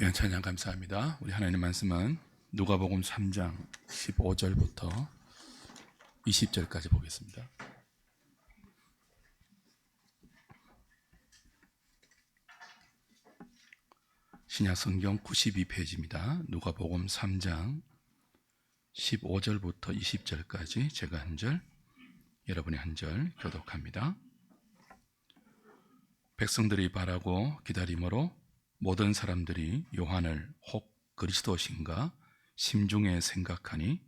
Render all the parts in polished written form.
귀한 찬양 감사합니다. 우리 하나님 말씀은 누가복음 3장 15절부터 20절까지 보겠습니다. 신약 성경 92페이지입니다. 누가복음 3장 15절부터 20절까지 제가 한 절, 여러분이 한 절 교독합니다. 백성들이 바라고 기다림으로 모든 사람들이 요한을 혹 그리스도신가 심중에 생각하니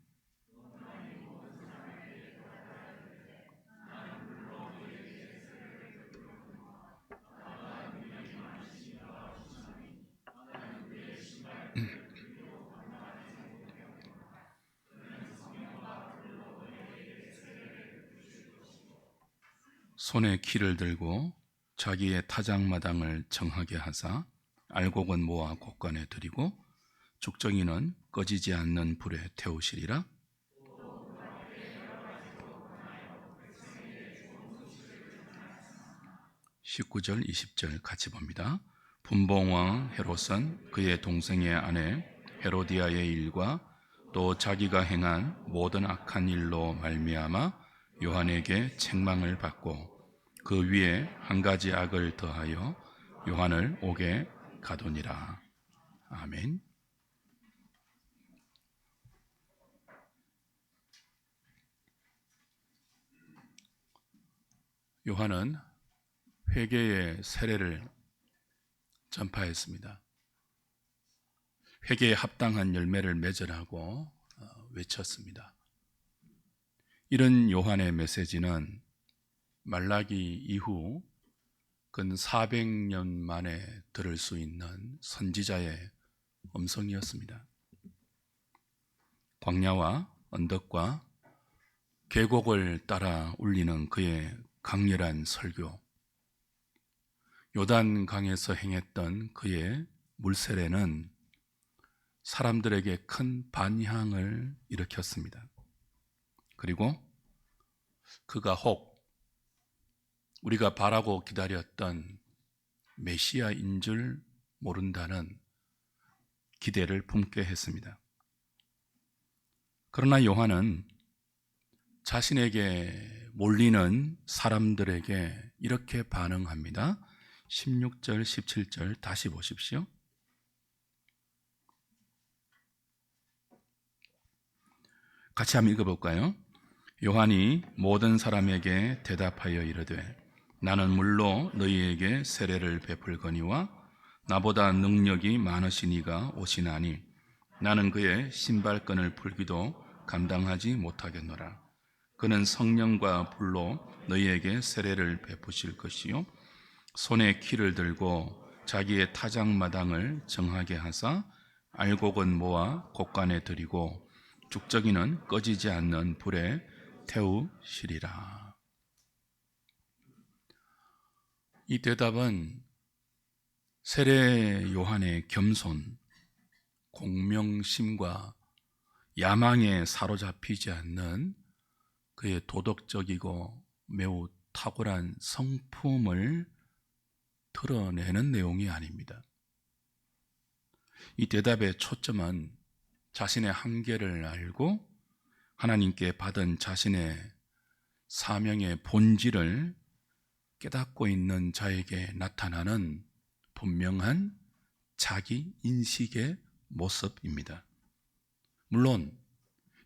손에 키를 들고 자기의 타작마당을 정하게 하사 알곡은 모아 곳간에 들이고 죽정이는 꺼지지 않는 불에 태우시리라. 19절 20절 같이 봅니다. 분봉왕 헤롯은 그의 동생의 아내 헤로디아의 일과 또 자기가 행한 모든 악한 일로 말미암아 요한에게 책망을 받고 그 위에 한 가지 악을 더하여 요한을 옥에 가두니라. 아멘. 요한은 회개의 세례를 전파했습니다. 회개에 합당한 열매를 맺으라고 외쳤습니다. 이런 요한의 메시지는 말라기 이후 근 400년 만에 들을 수 있는 선지자의 음성이었습니다. 광야와 언덕과 계곡을 따라 울리는 그의 강렬한 설교, 요단강에서 행했던 그의 물세례는 사람들에게 큰 반향을 일으켰습니다. 그리고 그가 혹 우리가 바라고 기다렸던 메시아인 줄 모른다는 기대를 품게 했습니다. 그러나 요한은 자신에게 몰리는 사람들에게 이렇게 반응합니다. 16절, 17절 다시 보십시오. 같이 한번 읽어볼까요? 요한이 모든 사람에게 대답하여 이르되 나는 물로 너희에게 세례를 베풀거니와 나보다 능력이 많으신 이가 오시나니 나는 그의 신발끈을 풀기도 감당하지 못하겠노라. 그는 성령과 불로 너희에게 세례를 베푸실 것이요 손에 키를 들고 자기의 타작마당을 정하게 하사 알곡은 모아 곳간에 들이고 죽정이는 꺼지지 않는 불에 태우시리라. 이 대답은 세례 요한의 겸손, 공명심과 야망에 사로잡히지 않는 그의 도덕적이고 매우 탁월한 성품을 드러내는 내용이 아닙니다. 이 대답의 초점은 자신의 한계를 알고 하나님께 받은 자신의 사명의 본질을 깨닫고 있는 자에게 나타나는 분명한 자기 인식의 모습입니다. 물론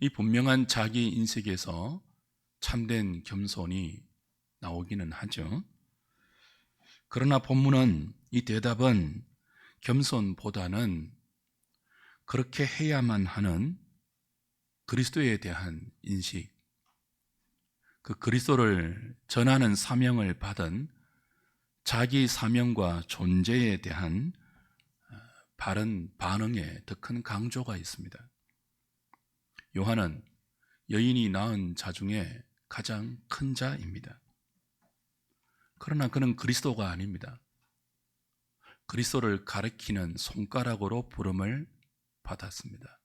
이 분명한 자기 인식에서 참된 겸손이 나오기는 하죠. 그러나 본문은 이 대답은 겸손보다는 그렇게 해야만 하는 그리스도에 대한 인식, 그 그리스도를 전하는 사명을 받은 자기 사명과 존재에 대한 바른 반응에 더 큰 강조가 있습니다. 요한은 여인이 낳은 자 중에 가장 큰 자입니다. 그러나 그는 그리스도가 아닙니다. 그리스도를 가리키는 손가락으로 부름을 받았습니다.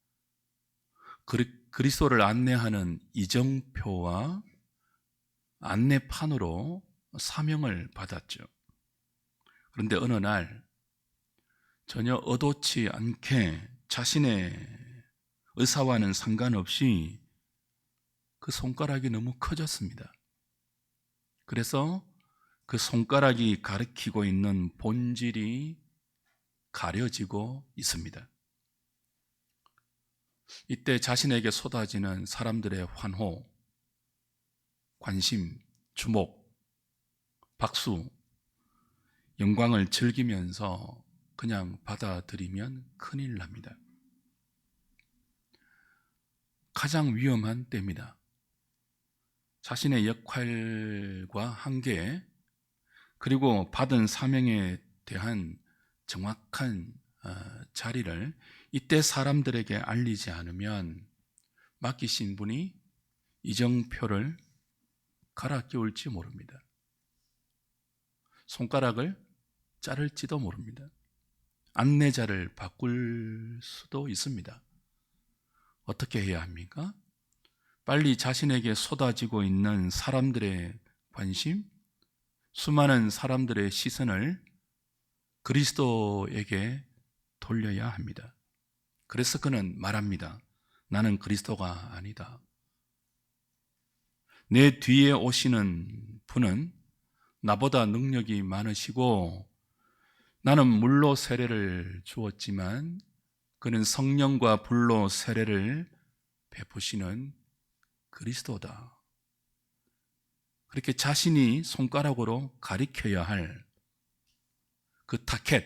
그리스도를 안내하는 이정표와 안내판으로 사명을 받았죠. 그런데 어느 날 전혀 의도치 않게 자신의 의사와는 상관없이 그 손가락이 너무 커졌습니다. 그래서 그 손가락이 가리키고 있는 본질이 가려지고 있습니다. 이때 자신에게 쏟아지는 사람들의 환호, 관심, 주목, 박수, 영광을 즐기면서 그냥 받아들이면 큰일 납니다. 가장 위험한 때입니다. 자신의 역할과 한계, 그리고 받은 사명에 대한 정확한 자리를 이때 사람들에게 알리지 않으면 맡기신 분이 이정표를 갈아 끼울지 모릅니다. 손가락을 자를지도 모릅니다. 안내자를 바꿀 수도 있습니다. 어떻게 해야 합니까? 빨리 자신에게 쏟아지고 있는 사람들의 관심, 수많은 사람들의 시선을 그리스도에게 돌려야 합니다. 그래서 그는 말합니다. 나는 그리스도가 아니다. 내 뒤에 오시는 분은 나보다 능력이 많으시고 나는 물로 세례를 주었지만 그는 성령과 불로 세례를 베푸시는 그리스도다. 그렇게 자신이 손가락으로 가리켜야 할 그 타켓,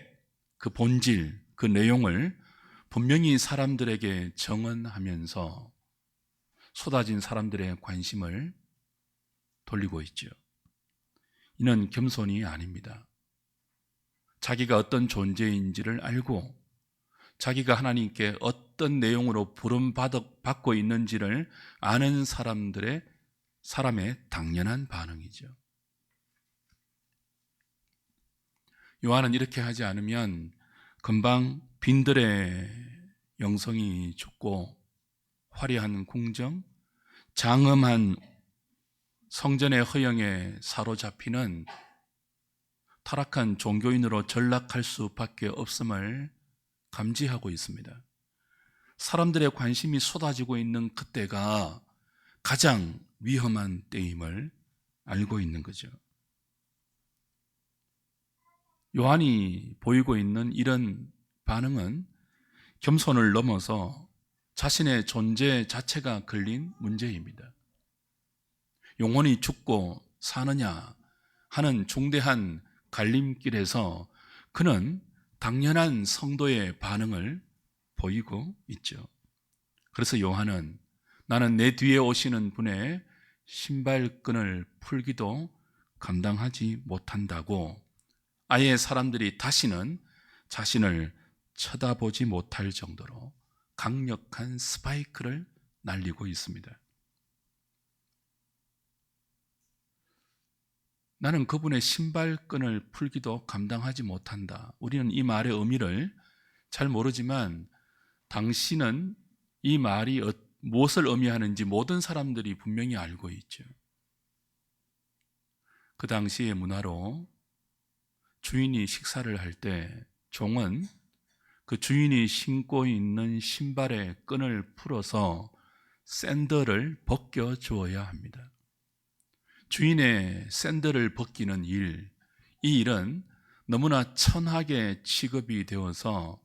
그 본질, 그 내용을 분명히 사람들에게 정언하면서 쏟아진 사람들의 관심을 돌리고 있죠. 이는 겸손이 아닙니다. 자기가 어떤 존재인지를 알고 자기가 하나님께 어떤 내용으로 부름받고 있는지를 아는 사람의 당연한 반응이죠. 요한은 이렇게 하지 않으면 금방 빈들의 영성이 죽고 화려한 궁정, 장엄한 성전의 허영에 사로잡히는 타락한 종교인으로 전락할 수밖에 없음을 감지하고 있습니다. 사람들의 관심이 쏟아지고 있는 그때가 가장 위험한 때임을 알고 있는 거죠. 요한이 보이고 있는 이런 반응은 겸손을 넘어서 자신의 존재 자체가 걸린 문제입니다. 영혼이 죽고 사느냐 하는 중대한 갈림길에서 그는 당연한 성도의 반응을 보이고 있죠. 그래서 요한은 나는 내 뒤에 오시는 분의 신발끈을 풀기도 감당하지 못한다고 아예 사람들이 다시는 자신을 쳐다보지 못할 정도로 강력한 스파이크를 날리고 있습니다. 나는 그분의 신발끈을 풀기도 감당하지 못한다. 우리는 이 말의 의미를 잘 모르지만 당신은 이 말이 무엇을 의미하는지 모든 사람들이 분명히 알고 있죠. 그 당시의 문화로 주인이 식사를 할 때 종은 그 주인이 신고 있는 신발의 끈을 풀어서 샌들을 벗겨 주어야 합니다. 주인의 샌들을 벗기는 일, 이 일은 너무나 천하게 취급이 되어서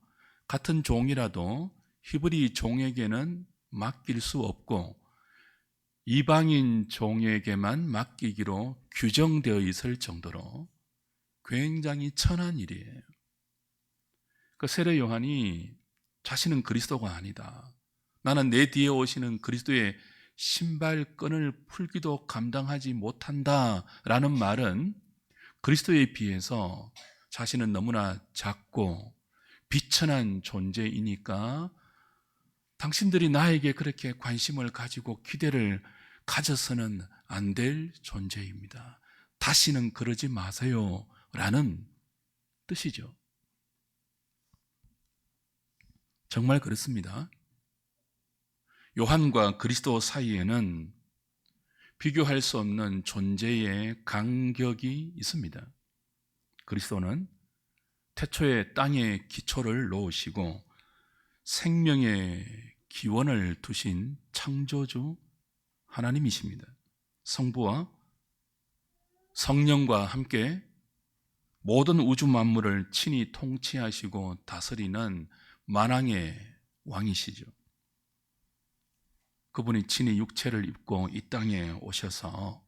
같은 종이라도 히브리 종에게는 맡길 수 없고 이방인 종에게만 맡기기로 규정되어 있을 정도로 굉장히 천한 일이에요. 그 세례 요한이 자신은 그리스도가 아니다. 나는 내 뒤에 오시는 그리스도의 신발끈을 풀기도 감당하지 못한다라는 말은 그리스도에 비해서 자신은 너무나 작고 비천한 존재이니까 당신들이 나에게 그렇게 관심을 가지고 기대를 가져서는 안 될 존재입니다. 다시는 그러지 마세요 라는 뜻이죠. 정말 그렇습니다. 요한과 그리스도 사이에는 비교할 수 없는 존재의 간격이 있습니다. 그리스도는 태초에 땅에 기초를 놓으시고 생명의 기원을 두신 창조주 하나님이십니다. 성부와 성령과 함께 모든 우주 만물을 친히 통치하시고 다스리는 만왕의 왕이시죠. 그분이 친히 육체를 입고 이 땅에 오셔서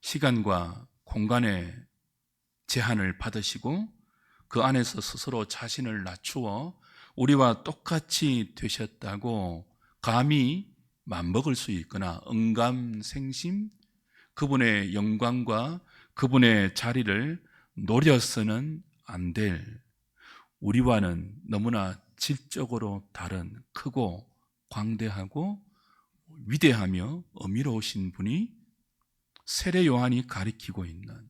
시간과 공간의 제한을 받으시고 그 안에서 스스로 자신을 낮추어 우리와 똑같이 되셨다고 감히 맘먹을 수 있거나 응감생심 그분의 영광과 그분의 자리를 노려서는 안 될 우리와는 너무나 질적으로 다른 크고 광대하고 위대하며 어미로우신 분이 세례 요한이 가리키고 있는,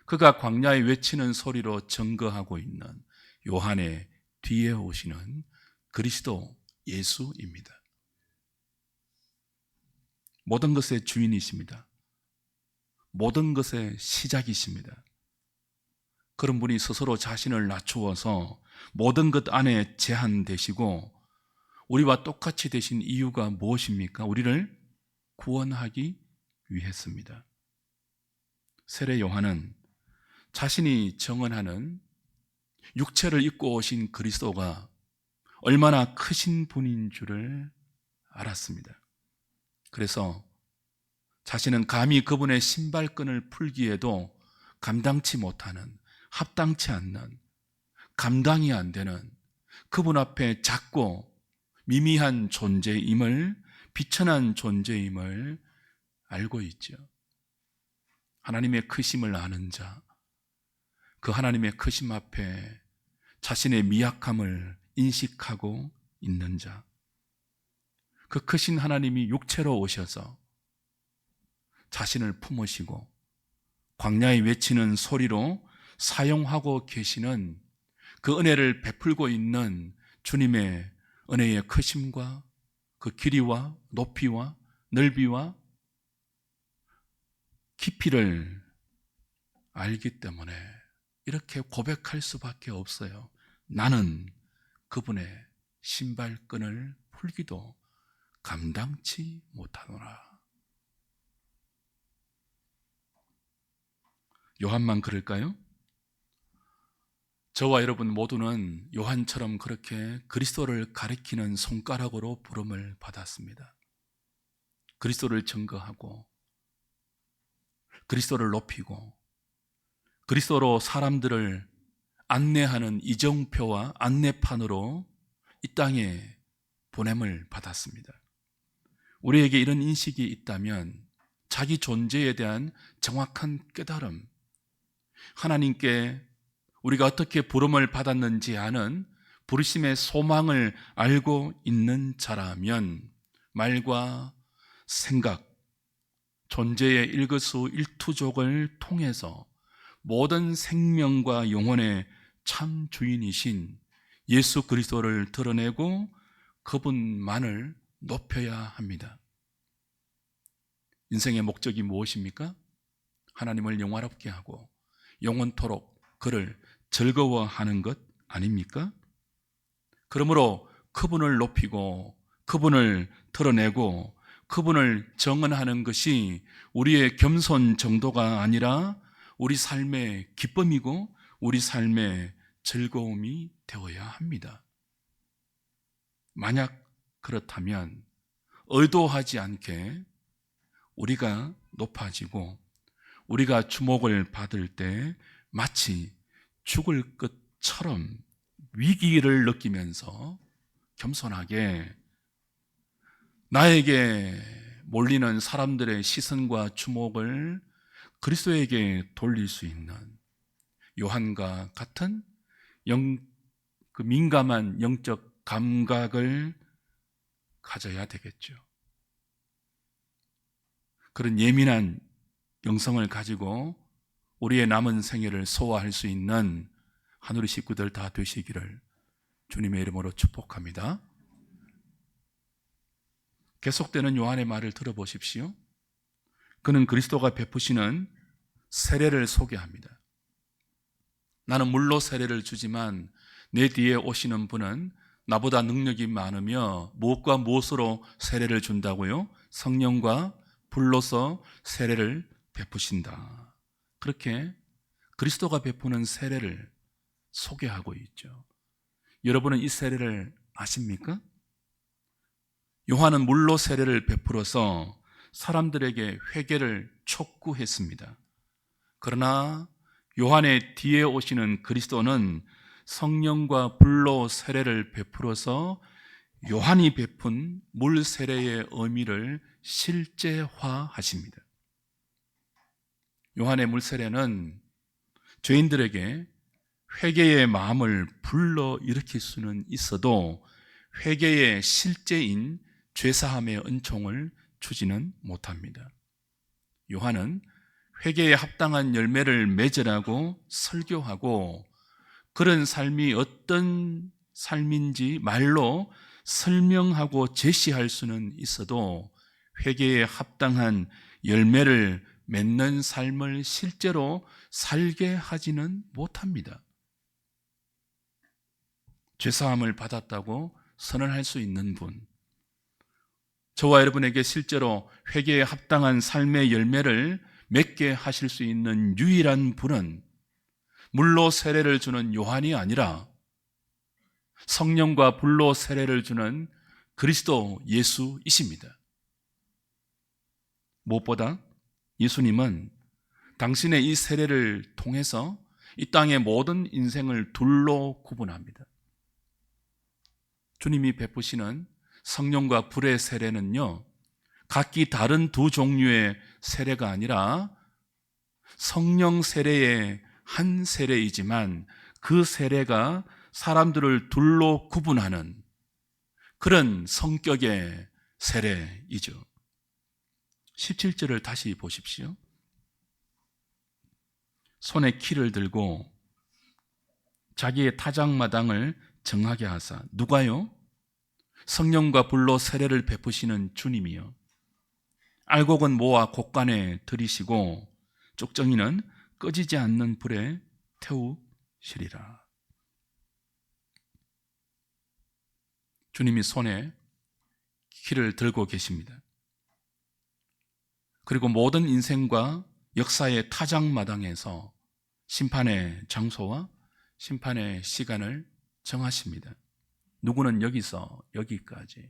그가 광야에 외치는 소리로 증거하고 있는 요한의 뒤에 오시는 그리스도 예수입니다. 모든 것의 주인이십니다. 모든 것의 시작이십니다. 그런 분이 스스로 자신을 낮추어서 모든 것 안에 제한되시고 우리와 똑같이 되신 이유가 무엇입니까? 우리를 구원하기 위해서입니다. 세례 요한은 자신이 정언하는 육체를 입고 오신 그리스도가 얼마나 크신 분인 줄을 알았습니다. 그래서 자신은 감히 그분의 신발끈을 풀기에도 감당치 못하는, 합당치 않는, 감당이 안 되는 그분 앞에 작고 미미한 존재임을, 비천한 존재임을 알고 있죠. 하나님의 크심을 아는 자, 그 하나님의 크심 앞에 자신의 미약함을 인식하고 있는 자, 그 크신 하나님이 육체로 오셔서 자신을 품으시고 광야에 외치는 소리로 사용하고 계시는 그 은혜를 베풀고 있는 주님의 은혜의 크심과 그 길이와 높이와 넓이와 깊이를 알기 때문에 이렇게 고백할 수밖에 없어요. 나는 그분의 신발끈을 풀기도 감당치 못하노라. 요한만 그럴까요? 저와 여러분 모두는 요한처럼 그렇게 그리스도를 가리키는 손가락으로 부름을 받았습니다. 그리스도를 증거하고 그리스도를 높이고 그리스도로 사람들을 안내하는 이정표와 안내판으로 이 땅에 보냄을 받았습니다. 우리에게 이런 인식이 있다면 자기 존재에 대한 정확한 깨달음, 하나님께 우리가 어떻게 부름을 받았는지 아는 부르심의 소망을 알고 있는 자라면 말과 생각, 존재의 일거수일투족을 통해서 모든 생명과 영혼의 참 주인이신 예수 그리스도를 드러내고 그분만을 높여야 합니다. 인생의 목적이 무엇입니까? 하나님을 영화롭게 하고 영원토록 그를 즐거워하는 것 아닙니까? 그러므로 그분을 높이고 그분을 드러내고 그분을 정언하는 것이 우리의 겸손 정도가 아니라 우리 삶의 기쁨이고 우리 삶의 즐거움이 되어야 합니다. 만약 그렇다면 의도하지 않게 우리가 높아지고 우리가 주목을 받을 때 마치 죽을 것처럼 위기를 느끼면서 겸손하게 나에게 몰리는 사람들의 시선과 주목을 그리스도에게 돌릴 수 있는 요한과 같은 그 민감한 영적 감각을 가져야 되겠죠. 그런 예민한 영성을 가지고 우리의 남은 생애를 소화할 수 있는 하늘의 식구들 다 되시기를 주님의 이름으로 축복합니다. 계속되는 요한의 말을 들어보십시오. 그는 그리스도가 베푸시는 세례를 소개합니다. 나는 물로 세례를 주지만 내 뒤에 오시는 분은 나보다 능력이 많으며 무엇과 무엇으로 세례를 준다고요? 성령과 불로서 세례를 베푸신다. 그렇게 그리스도가 베푸는 세례를 소개하고 있죠. 여러분은 이 세례를 아십니까? 요한은 물로 세례를 베풀어서 사람들에게 회개를 촉구했습니다. 그러나 요한의 뒤에 오시는 그리스도는 성령과 불로 세례를 베풀어서 요한이 베푼 물 세례의 의미를 실제화하십니다. 요한의 물 세례는 죄인들에게 회개의 마음을 불러일으킬 수는 있어도 회개의 실제인 죄사함의 은총을 주지는 못합니다. 요한은 회개에 합당한 열매를 맺으라고 설교하고 그런 삶이 어떤 삶인지 말로 설명하고 제시할 수는 있어도 회개에 합당한 열매를 맺는 삶을 실제로 살게 하지는 못합니다. 죄사함을 받았다고 선언할 수 있는 분, 저와 여러분에게 실제로 회개에 합당한 삶의 열매를 맺게 하실 수 있는 유일한 분은 물로 세례를 주는 요한이 아니라 성령과 불로 세례를 주는 그리스도 예수이십니다. 무엇보다 예수님은 당신의 이 세례를 통해서 이 땅의 모든 인생을 둘로 구분합니다. 주님이 베푸시는 성령과 불의 세례는요, 각기 다른 두 종류의 세례가 아니라 성령 세례의 한 세례이지만 그 세례가 사람들을 둘로 구분하는 그런 성격의 세례이죠. 17절을 다시 보십시오. 손에 키를 들고 자기의 타작마당을 정하게 하사, 누가요? 성령과 불로 세례를 베푸시는 주님이요, 알곡은 모아 곳간에 들이시고 쪽정이는 꺼지지 않는 불에 태우시리라. 주님이 손에 키를 들고 계십니다. 그리고 모든 인생과 역사의 타작마당에서 심판의 장소와 심판의 시간을 정하십니다. 누구는 여기서 여기까지,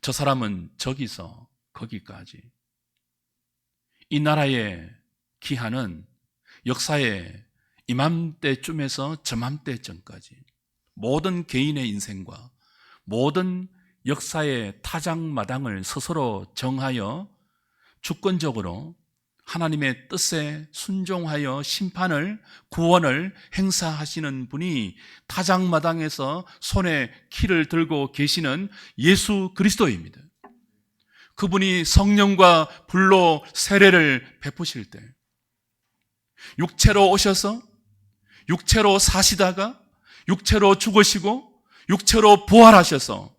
저 사람은 저기서 거기까지. 이 나라의 기한은 역사의 이맘때쯤에서 저맘때쯤까지 모든 개인의 인생과 모든 역사의 타작마당을 스스로 정하여 주권적으로 하나님의 뜻에 순종하여 심판을, 구원을 행사하시는 분이 타작마당에서 손에 키를 들고 계시는 예수 그리스도입니다. 그분이 성령과 불로 세례를 베푸실 때 육체로 오셔서 육체로 사시다가 육체로 죽으시고 육체로 부활하셔서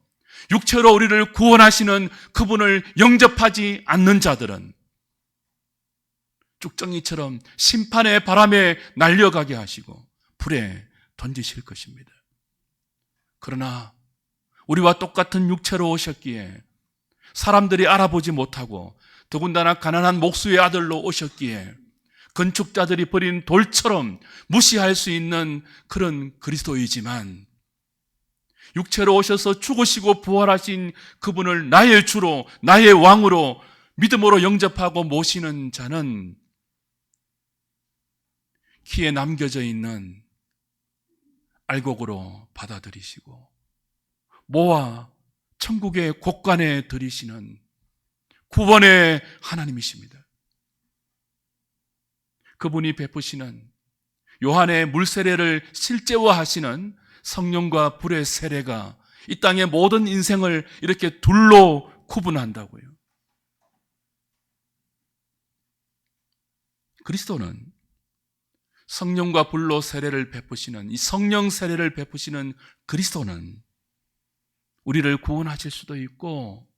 육체로 우리를 구원하시는 그분을 영접하지 않는 자들은 쭉정이처럼 심판의 바람에 날려가게 하시고 불에 던지실 것입니다. 그러나 우리와 똑같은 육체로 오셨기에 사람들이 알아보지 못하고 더군다나 가난한 목수의 아들로 오셨기에 건축자들이 버린 돌처럼 무시할 수 있는 그런 그리스도이지만, 육체로 오셔서 죽으시고 부활하신 그분을 나의 주로, 나의 왕으로 믿음으로 영접하고 모시는 자는 키에 남겨져 있는 알곡으로 받아들이시고 모아 천국의 곳간에 들이시는 구원의 하나님이십니다. 그분이 베푸시는 요한의 물세례를 실제화하시는 성령과 불의 세례가 이 땅의 모든 인생을 이렇게 둘로 구분한다고요. 그리스도는 성령과 불로 세례를 베푸시는, 이 성령 세례를 베푸시는 그리스도는 우리를 구원하실 수도 있고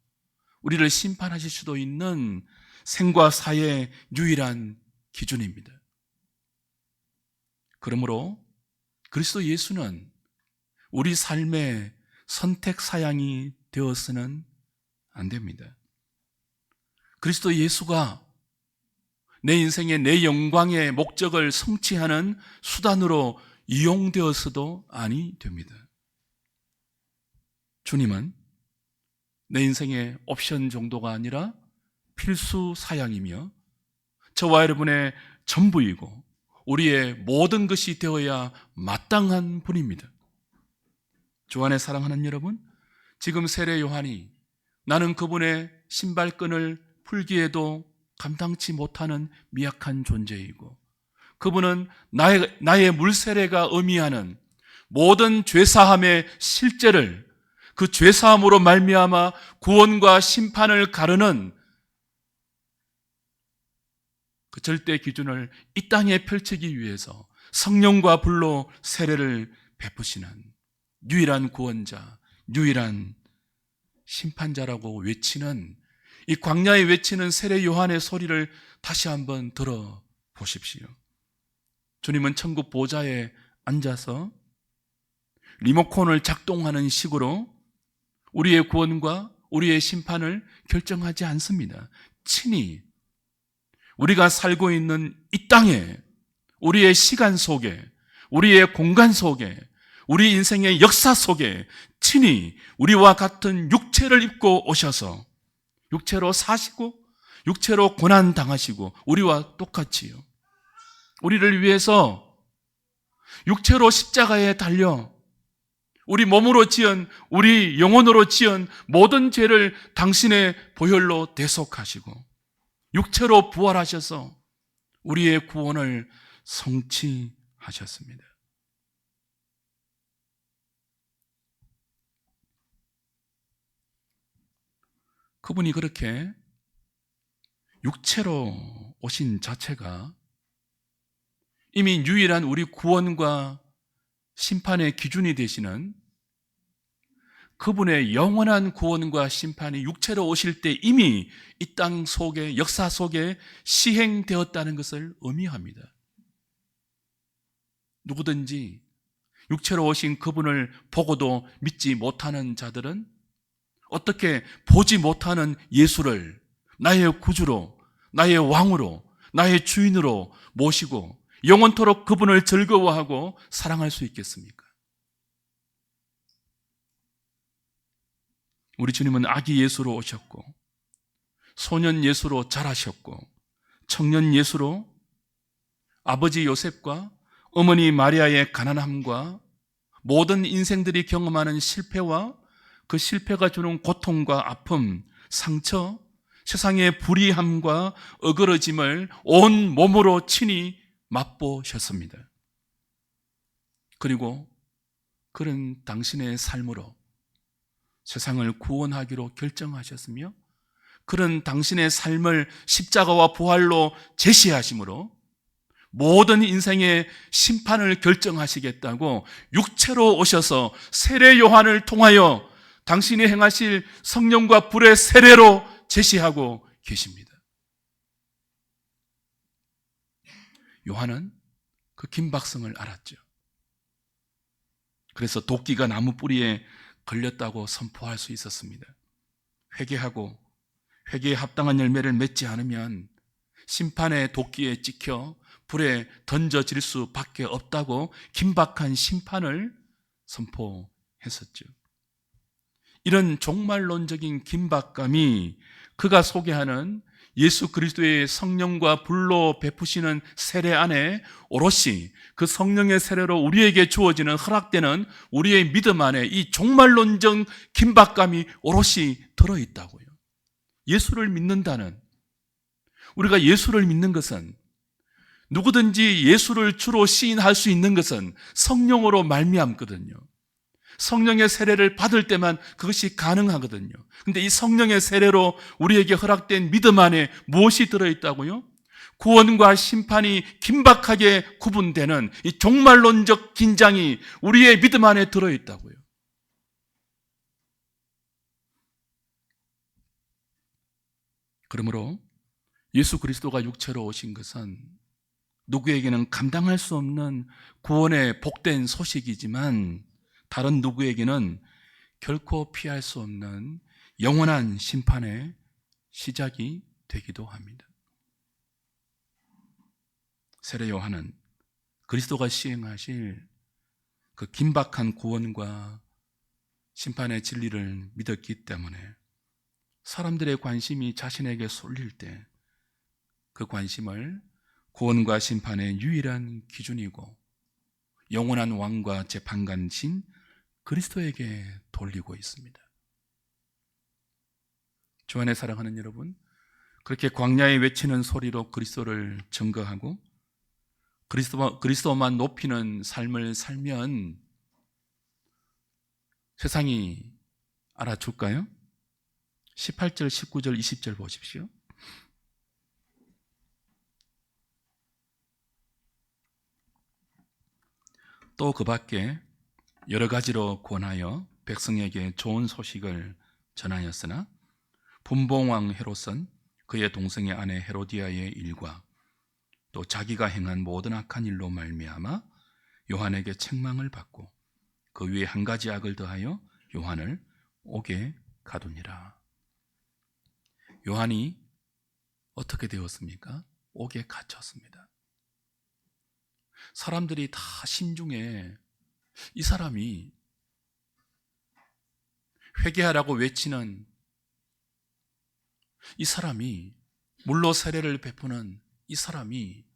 우리를 심판하실 수도 있는 생과 사의 유일한 기준입니다. 그러므로 그리스도 예수는 우리 삶의 선택 사양이 되어서는 안 됩니다. 그리스도 예수가 내 인생의 내 영광의 목적을 성취하는 수단으로 이용되어서도 아니 됩니다. 주님은 내 인생의 옵션 정도가 아니라 필수 사양이며 저와 여러분의 전부이고 우리의 모든 것이 되어야 마땅한 분입니다. 주 안에 사랑하는 여러분, 지금 세례 요한이 나는 그분의 신발끈을 풀기에도 감당치 못하는 미약한 존재이고 그분은 나의 물세례가 의미하는 모든 죄사함의 실제를 그 죄사함으로 말미암아 구원과 심판을 가르는 그 절대 기준을 이 땅에 펼치기 위해서 성령과 불로 세례를 베푸시는 유일한 구원자, 유일한 심판자라고 외치는 이 광야에 외치는 세례 요한의 소리를 다시 한번 들어보십시오. 주님은 천국 보좌에 앉아서 리모컨을 작동하는 식으로 우리의 구원과 우리의 심판을 결정하지 않습니다. 친히 우리가 살고 있는 이 땅에 우리의 시간 속에 우리의 공간 속에 우리 인생의 역사 속에 친히 우리와 같은 육체를 입고 오셔서 육체로 사시고 육체로 고난당하시고 우리와 똑같이요. 우리를 위해서 육체로 십자가에 달려 우리 몸으로 지은 우리 영혼으로 지은 모든 죄를 당신의 보혈로 대속하시고 육체로 부활하셔서 우리의 구원을 성취하셨습니다. 그분이 그렇게 육체로 오신 자체가 이미 유일한 우리 구원과 심판의 기준이 되시는 그분의 영원한 구원과 심판이 육체로 오실 때 이미 이 땅 속에 역사 속에 시행되었다는 것을 의미합니다. 누구든지 육체로 오신 그분을 보고도 믿지 못하는 자들은 어떻게 보지 못하는 예수를 나의 구주로, 나의 왕으로, 나의 주인으로 모시고 영원토록 그분을 즐거워하고 사랑할 수 있겠습니까? 우리 주님은 아기 예수로 오셨고 소년 예수로 자라셨고 청년 예수로 아버지 요셉과 어머니 마리아의 가난함과 모든 인생들이 경험하는 실패와 그 실패가 주는 고통과 아픔, 상처, 세상의 불의함과 어그러짐을 온 몸으로 친히 맛보셨습니다. 그리고 그런 당신의 삶으로 세상을 구원하기로 결정하셨으며 그런 당신의 삶을 십자가와 부활로 제시하심으로 모든 인생의 심판을 결정하시겠다고 육체로 오셔서 세례 요한을 통하여 당신이 행하실 성령과 불의 세례로 제시하고 계십니다. 요한은 그 긴박성을 알았죠. 그래서 도끼가 나무 뿌리에 걸렸다고 선포할 수 있었습니다. 회개하고 회개에 합당한 열매를 맺지 않으면 심판의 도끼에 찍혀 불에 던져질 수밖에 없다고 긴박한 심판을 선포했었죠. 이런 종말론적인 긴박감이 그가 소개하는 예수 그리스도의 성령과 불로 베푸시는 세례 안에 오롯이 그 성령의 세례로 우리에게 주어지는 허락되는 우리의 믿음 안에 이 종말론적 긴박감이 오롯이 들어있다고요. 예수를 믿는다는, 우리가 예수를 믿는 것은, 누구든지 예수를 주로 시인할 수 있는 것은 성령으로 말미암거든요. 성령의 세례를 받을 때만 그것이 가능하거든요. 근데 이 성령의 세례로 우리에게 허락된 믿음 안에 무엇이 들어있다고요? 구원과 심판이 긴박하게 구분되는 이 종말론적 긴장이 우리의 믿음 안에 들어있다고요. 그러므로 예수 그리스도가 육체로 오신 것은 누구에게는 감당할 수 없는 구원의 복된 소식이지만 다른 누구에게는 결코 피할 수 없는 영원한 심판의 시작이 되기도 합니다. 세례 요한은 그리스도가 시행하실 그 긴박한 구원과 심판의 진리를 믿었기 때문에 사람들의 관심이 자신에게 쏠릴 때 그 관심을 구원과 심판의 유일한 기준이고 영원한 왕과 재판관이신 그리스도에게 돌리고 있습니다. 주 안에 사랑하는 여러분, 그렇게 광야에 외치는 소리로 그리스도를 증거하고 그리스도만 높이는 삶을 살면 세상이 알아줄까요? 18절, 19절, 20절 보십시오. 또 그 밖에 여러 가지로 권하여 백성에게 좋은 소식을 전하였으나 분봉왕 헤롯은 그의 동생의 아내 헤로디아의 일과 또 자기가 행한 모든 악한 일로 말미암아 요한에게 책망을 받고 그 위에 한 가지 악을 더하여 요한을 옥에 가두니라. 요한이 어떻게 되었습니까? 옥에 갇혔습니다. 사람들이 다 심중에 이 사람이 회개하라고 외치는 이 사람이 물로 세례를 베푸는 이 사람이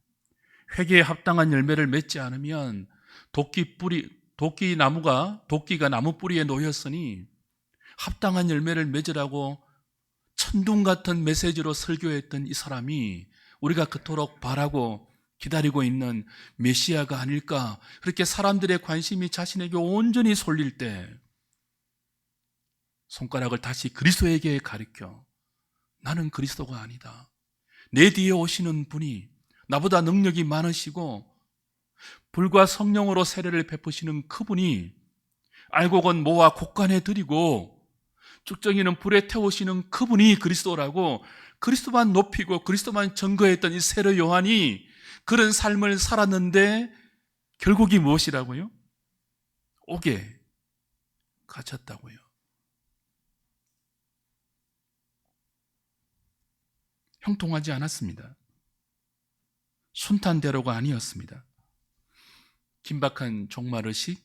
회개에 합당한 열매를 맺지 않으면 도끼가 나무 뿌리에 놓였으니 합당한 열매를 맺으라고 천둥 같은 메시지로 설교했던 이 사람이 우리가 그토록 바라고 기다리고 있는 메시아가 아닐까, 그렇게 사람들의 관심이 자신에게 온전히 쏠릴 때 손가락을 다시 그리스도에게 가리켜 나는 그리스도가 아니다, 내 뒤에 오시는 분이 나보다 능력이 많으시고 불과 성령으로 세례를 베푸시는 그분이 알곡은 모아 곡간에 들이고 쭉정이는 불에 태우시는 그분이 그리스도라고 그리스도만 높이고 그리스도만 증거했던 이 세례 요한이 그런 삶을 살았는데 결국이 무엇이라고요? 옥에 갇혔다고요. 형통하지 않았습니다. 순탄대로가 아니었습니다. 긴박한 종말의식,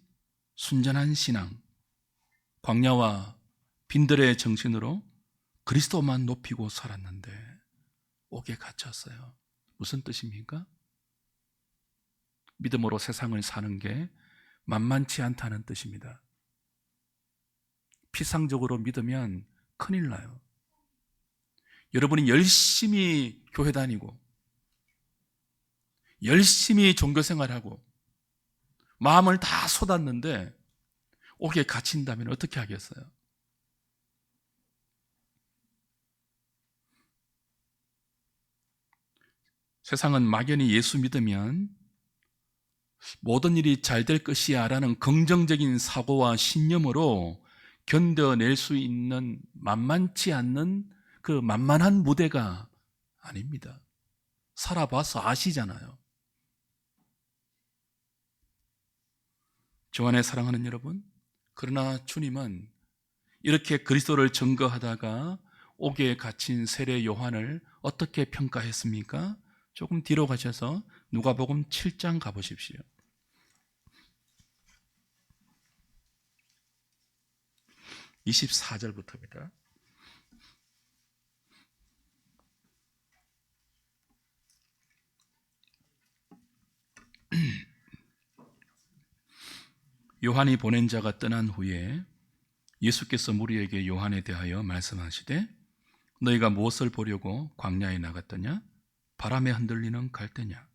순전한 신앙, 광야와 빈들의 정신으로 그리스도만 높이고 살았는데 옥에 갇혔어요. 무슨 뜻입니까? 믿음으로 세상을 사는 게 만만치 않다는 뜻입니다. 피상적으로 믿으면 큰일 나요. 여러분이 열심히 교회 다니고 열심히 종교생활하고 마음을 다 쏟았는데 옥에 갇힌다면 어떻게 하겠어요? 세상은 막연히 예수 믿으면 모든 일이 잘 될 것이야 라는 긍정적인 사고와 신념으로 견뎌낼 수 있는 만만치 않는 그 만만한 무대가 아닙니다. 살아봐서 아시잖아요. 주 안에 사랑하는 여러분, 그러나 주님은 이렇게 그리스도를 증거하다가 옥에 갇힌 세례 요한을 어떻게 평가했습니까? 조금 뒤로 가셔서 누가복음 7장 가보십시오. 24절부터입니다. 요한이 보낸 자가 떠난 후에 예수께서 무리에게 요한에 대하여 말씀하시되 너희가 무엇을 보려고 광야에 나갔더냐? 바람에 흔들리는 갈대냐?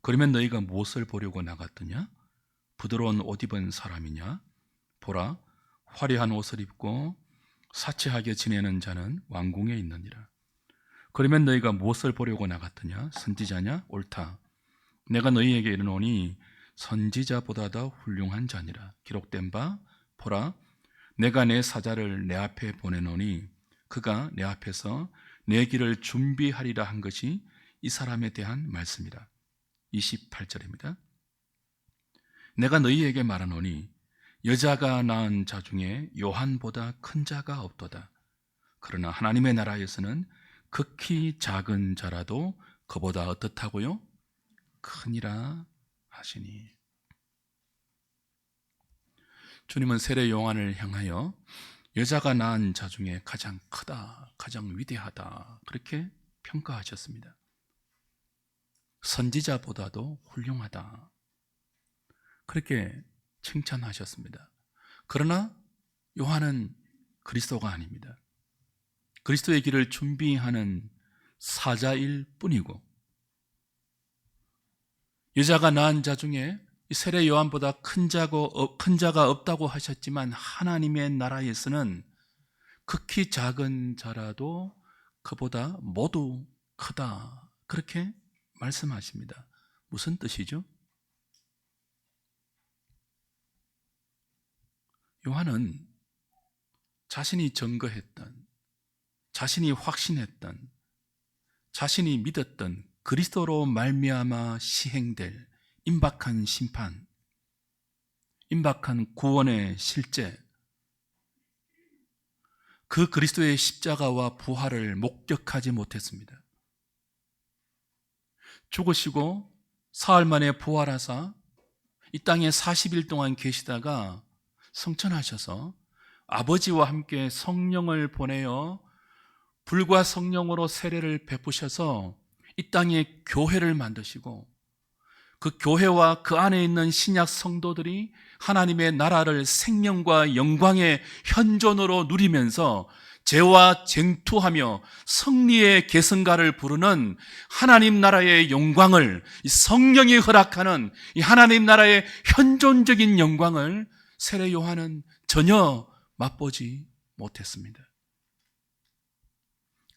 그러면 너희가 무엇을 보려고 나갔더냐? 부드러운 옷 입은 사람이냐? 보라, 화려한 옷을 입고 사치하게 지내는 자는 왕궁에 있느니라. 그러면 너희가 무엇을 보려고 나갔더냐? 선지자냐? 옳다. 내가 너희에게 이르노니 선지자보다 더 훌륭한 자니라. 기록된 바 보라, 내가 내 사자를 내 앞에 보내노니 그가 내 앞에서 내 길을 준비하리라 한 것이 이 사람에 대한 말씀이라. 28절입니다. 내가 너희에게 말하노니 여자가 낳은 자 중에 요한보다 큰 자가 없도다. 그러나 하나님의 나라에서는 극히 작은 자라도 그보다 어떻다고요? 크니라 하시니. 주님은 세례 요한을 향하여 여자가 낳은 자 중에 가장 크다, 가장 위대하다, 그렇게 평가하셨습니다. 선지자보다도 훌륭하다, 그렇게 칭찬하셨습니다. 그러나 요한은 그리스도가 아닙니다. 그리스도의 길을 준비하는 사자일 뿐이고, 여자가 낳은 자 중에 세례 요한보다 큰 자가 없다고 하셨지만 하나님의 나라에서는 극히 작은 자라도 그보다 모두 크다, 그렇게 말씀하십니다. 무슨 뜻이죠? 요한은 자신이 증거했던, 자신이 확신했던, 자신이 믿었던 그리스도로 말미암아 시행될 임박한 심판, 임박한 구원의 실제, 그 그리스도의 십자가와 부활을 목격하지 못했습니다. 죽으시고 사흘 만에 부활하사 이 땅에 40일 동안 계시다가 성천하셔서 아버지와 함께 성령을 보내어 불과 성령으로 세례를 베푸셔서 이 땅에 교회를 만드시고, 그 교회와 그 안에 있는 신약 성도들이 하나님의 나라를 생명과 영광의 현존으로 누리면서 죄와 쟁투하며 승리의 계승가를 부르는 하나님 나라의 영광을, 이 성령이 허락하는 이 하나님 나라의 현존적인 영광을 세례 요한은 전혀 맛보지 못했습니다.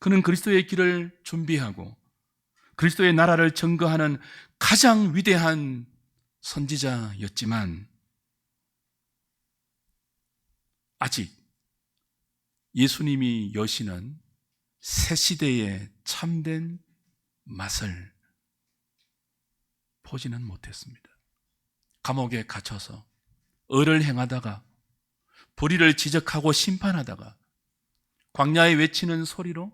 그는 그리스도의 길을 준비하고 그리스도의 나라를 증거하는 가장 위대한 선지자였지만, 아직 예수님이 여시는 새 시대의 참된 맛을 보지는 못했습니다. 감옥에 갇혀서 의를 행하다가 불의를 지적하고 심판하다가 광야에 외치는 소리로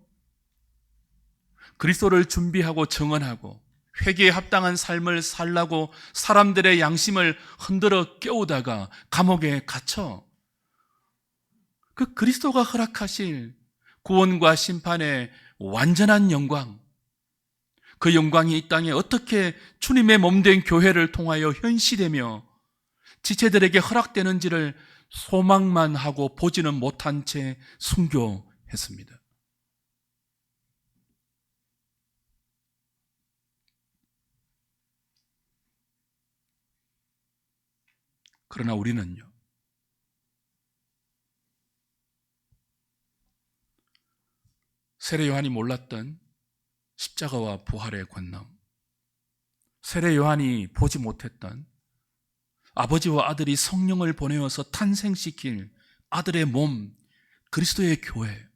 그리스도를 준비하고 증언하고 회개에 합당한 삶을 살라고 사람들의 양심을 흔들어 깨우다가 감옥에 갇혀 그 그리스도가 허락하실 구원과 심판의 완전한 영광, 그 영광이 이 땅에 어떻게 주님의 몸된 교회를 통하여 현시되며 지체들에게 허락되는지를 소망만 하고 보지는 못한 채 순교했습니다. 그러나 우리는요, 세례 요한이 몰랐던 십자가와 부활의 권능, 세례 요한이 보지 못했던 아버지와 아들이 성령을 보내어서 탄생시킬 아들의 몸, 그리스도의 교회,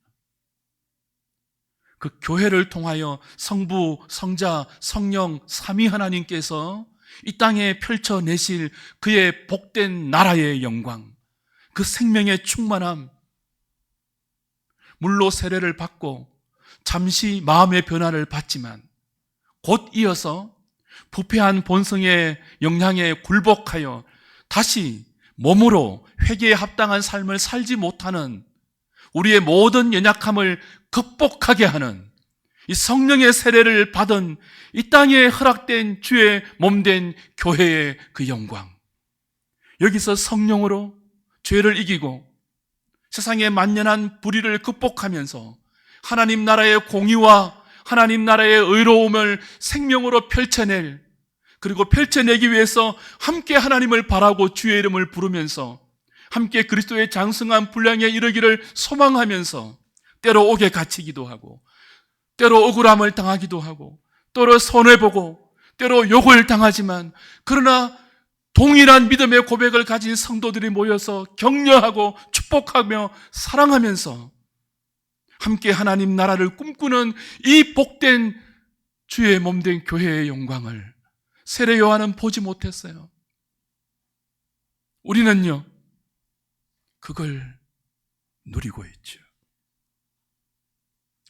그 교회를 통하여 성부, 성자, 성령 삼위 하나님께서 이 땅에 펼쳐내실 그의 복된 나라의 영광, 그 생명의 충만함, 물로 세례를 받고 잠시 마음의 변화를 받지만 곧 이어서 부패한 본성의 영향에 굴복하여 다시 몸으로 회개에 합당한 삶을 살지 못하는 우리의 모든 연약함을 극복하게 하는 이 성령의 세례를 받은 이 땅에 허락된 주의 몸된 교회의 그 영광, 여기서 성령으로 죄를 이기고 세상의 만연한 불의를 극복하면서 하나님 나라의 공의와 하나님 나라의 의로움을 생명으로 펼쳐낼, 그리고 펼쳐내기 위해서 함께 하나님을 바라고 주의 이름을 부르면서 함께 그리스도의 장성한 분량에 이르기를 소망하면서 때로 옥에 갇히기도 하고 때로 억울함을 당하기도 하고 때로 손해보고 때로 욕을 당하지만, 그러나 동일한 믿음의 고백을 가진 성도들이 모여서 격려하고 축복하며 사랑하면서 함께 하나님 나라를 꿈꾸는 이 복된 주의 몸된 교회의 영광을 세례 요한은 보지 못했어요. 우리는요, 그걸 누리고 있죠.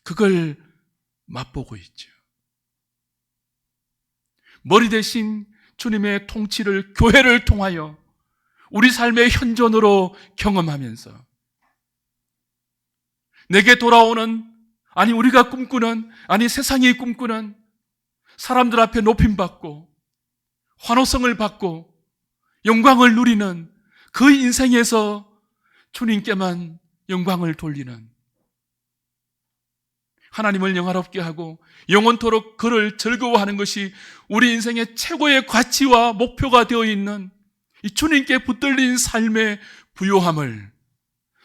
그걸 맛보고 있죠. 머리 대신 주님의 통치를 교회를 통하여 우리 삶의 현존으로 경험하면서 내게 돌아오는, 아니 우리가 꿈꾸는, 아니 세상이 꿈꾸는 사람들 앞에 높임받고 환호성을 받고 영광을 누리는 그 인생에서 주님께만 영광을 돌리는, 하나님을 영화롭게 하고 영원토록 그를 즐거워하는 것이 우리 인생의 최고의 가치와 목표가 되어 있는 이 주님께 붙들린 삶의 부요함을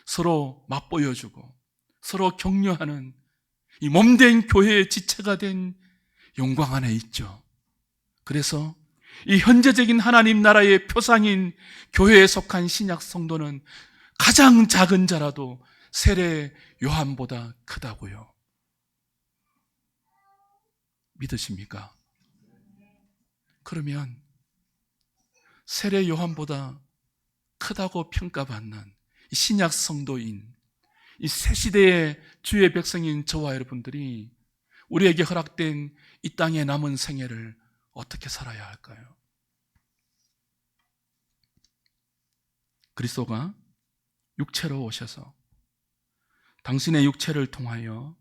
서로 맛보여주고 서로 격려하는 이 몸된 교회의 지체가 된 영광 안에 있죠. 그래서 이 현재적인 하나님 나라의 표상인 교회에 속한 신약 성도는 가장 작은 자라도 세례 요한보다 크다고요. 믿으십니까? 그러면 세례 요한보다 크다고 평가받는 이 신약 성도인 이 새 시대의 주의 백성인 저와 여러분들이 우리에게 허락된 이 땅의 남은 생애를 어떻게 살아야 할까요? 그리스도가 육체로 오셔서 당신의 육체를 통하여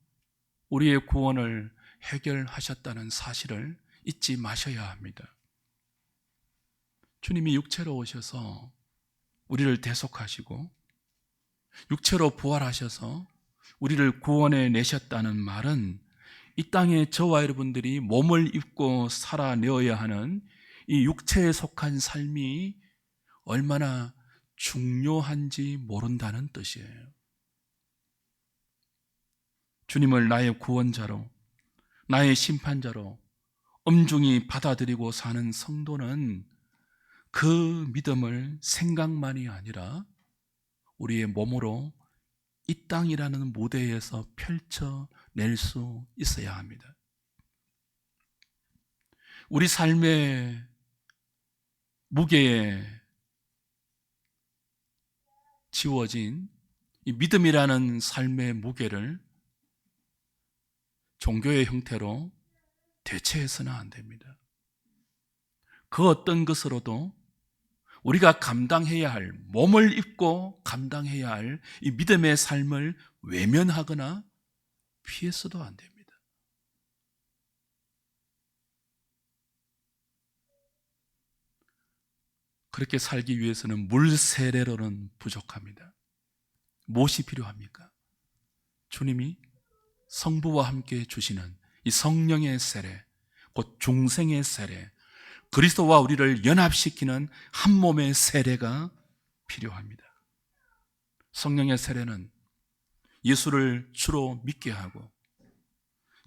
우리의 구원을 해결하셨다는 사실을 잊지 마셔야 합니다. 주님이 육체로 오셔서 우리를 대속하시고 육체로 부활하셔서 우리를 구원해 내셨다는 말은 이 땅에 저와 여러분들이 몸을 입고 살아내어야 하는 이 육체에 속한 삶이 얼마나 중요한지 모른다는 뜻이에요. 주님을 나의 구원자로, 나의 심판자로 엄중히 받아들이고 사는 성도는 그 믿음을 생각만이 아니라 우리의 몸으로 이 땅이라는 무대에서 펼쳐낼 수 있어야 합니다. 우리 삶의 무게에 지워진 이 믿음이라는 삶의 무게를 종교의 형태로 대체해서는 안 됩니다. 그 어떤 것으로도 우리가 감당해야 할, 몸을 입고 감당해야 할 이 믿음의 삶을 외면하거나 피해서도 안 됩니다. 그렇게 살기 위해서는 물 세례로는 부족합니다. 무엇이 필요합니까? 주님이 성부와 함께 주시는 이 성령의 세례, 곧 중생의 세례, 그리스도와 우리를 연합시키는 한 몸의 세례가 필요합니다. 성령의 세례는 예수를 주로 믿게 하고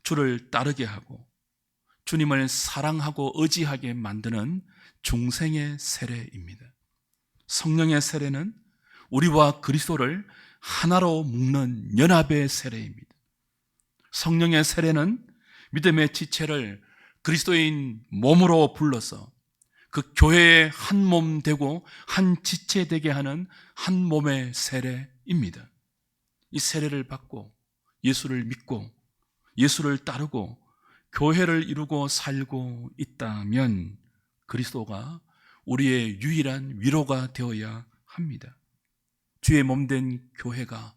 주를 따르게 하고 주님을 사랑하고 의지하게 만드는 중생의 세례입니다. 성령의 세례는 우리와 그리스도를 하나로 묶는 연합의 세례입니다. 성령의 세례는 믿음의 지체를 그리스도인 몸으로 불러서 그 교회의 한 몸 되고 한 지체 되게 하는 한 몸의 세례입니다. 이 세례를 받고 예수를 믿고 예수를 따르고 교회를 이루고 살고 있다면 그리스도가 우리의 유일한 위로가 되어야 합니다. 주의 몸된 교회가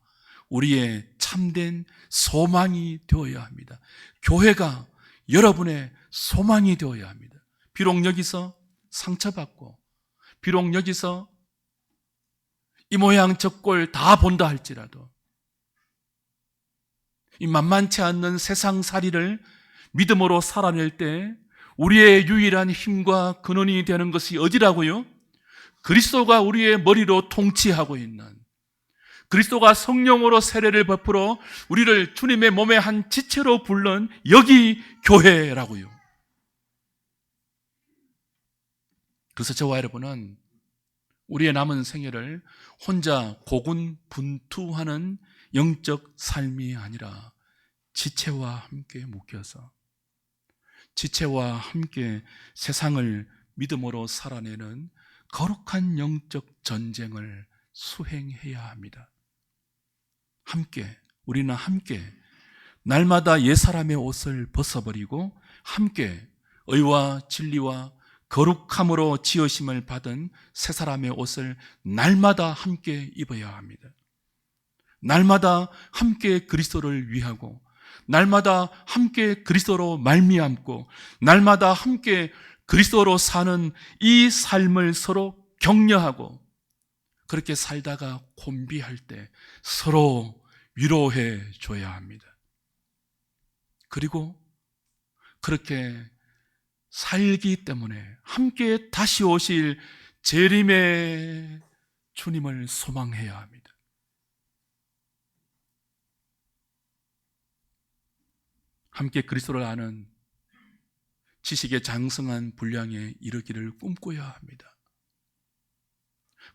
우리의 참된 소망이 되어야 합니다. 교회가 여러분의 소망이 되어야 합니다. 비록 여기서 상처받고 비록 여기서 이 모양 저 꼴 다 본다 할지라도 이 만만치 않는 세상살이를 믿음으로 살아낼 때 우리의 유일한 힘과 근원이 되는 것이 어디라고요? 그리스도가 우리의 머리로 통치하고 있는, 그리스도가 성령으로 세례를 베풀어 우리를 주님의 몸의 한 지체로 부른 여기 교회라고요. 그래서 저와 여러분은 우리의 남은 생애를 혼자 고군분투하는 영적 삶이 아니라 지체와 함께 묶여서 지체와 함께 세상을 믿음으로 살아내는 거룩한 영적 전쟁을 수행해야 합니다. 우리는 함께 날마다 옛사람의 옷을 벗어버리고 함께 의와 진리와 거룩함으로 지으심을 받은 새사람의 옷을 날마다 함께 입어야 합니다. 날마다 함께 그리스도를 위하고, 날마다 함께 그리스도로 말미암고, 날마다 함께 그리스도로 사는 이 삶을 서로 격려하고, 그렇게 살다가 곤비할 때 서로 위로해 줘야 합니다. 그리고 그렇게 살기 때문에 함께 다시 오실 재림의 주님을 소망해야 합니다. 함께 그리스도를 아는 지식의 장성한 분량에 이르기를 꿈꿔야 합니다.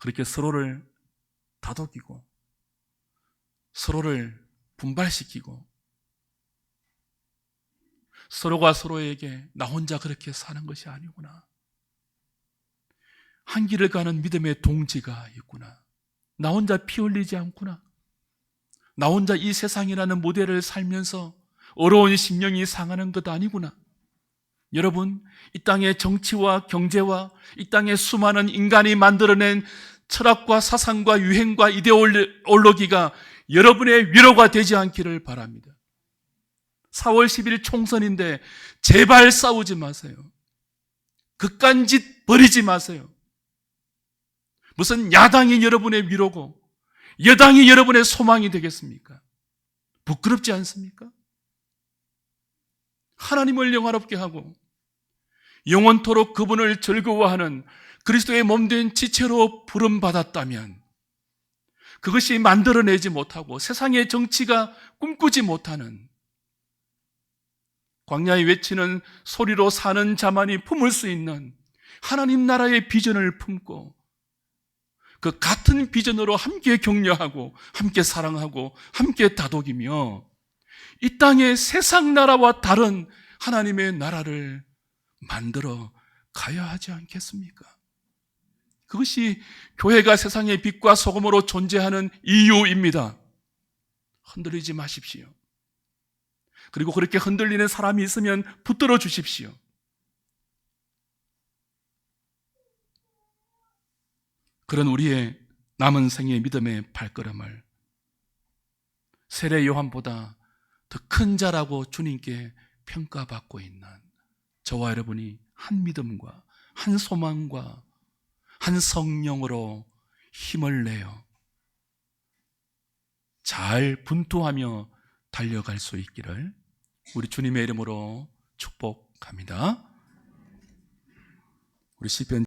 그렇게 서로를 다독이고 서로를 분발시키고 서로가 서로에게 나 혼자 그렇게 사는 것이 아니구나, 한 길을 가는 믿음의 동지가 있구나, 나 혼자 피 흘리지 않구나, 나 혼자 이 세상이라는 모델을 살면서 어려운 심령이 상하는 것 아니구나. 여러분, 이 땅의 정치와 경제와 이 땅의 수많은 인간이 만들어낸 철학과 사상과 유행과 이데올로기가 여러분의 위로가 되지 않기를 바랍니다. 4월 10일 총선인데 제발 싸우지 마세요. 그깟짓 버리지 마세요. 무슨 야당이 여러분의 위로고 여당이 여러분의 소망이 되겠습니까? 부끄럽지 않습니까? 하나님을 영화롭게 하고 영원토록 그분을 즐거워하는 그리스도의 몸된 지체로 부름받았다면, 그것이 만들어내지 못하고 세상의 정치가 꿈꾸지 못하는, 광야에 외치는 소리로 사는 자만이 품을 수 있는 하나님 나라의 비전을 품고 그 같은 비전으로 함께 격려하고 함께 사랑하고 함께 다독이며 이 땅의 세상 나라와 다른 하나님의 나라를 만들어 가야 하지 않겠습니까? 그것이 교회가 세상의 빛과 소금으로 존재하는 이유입니다. 흔들리지 마십시오. 그리고 그렇게 흔들리는 사람이 있으면 붙들어 주십시오. 그런 우리의 남은 생의 믿음의 발걸음을 세례 요한보다 더 큰 자라고 주님께 평가받고 있는 저와 여러분이 한 믿음과 한 소망과 한 성령으로 힘을 내어 잘 분투하며 달려갈 수 있기를 우리 주님의 이름으로 축복합니다. 우리 시편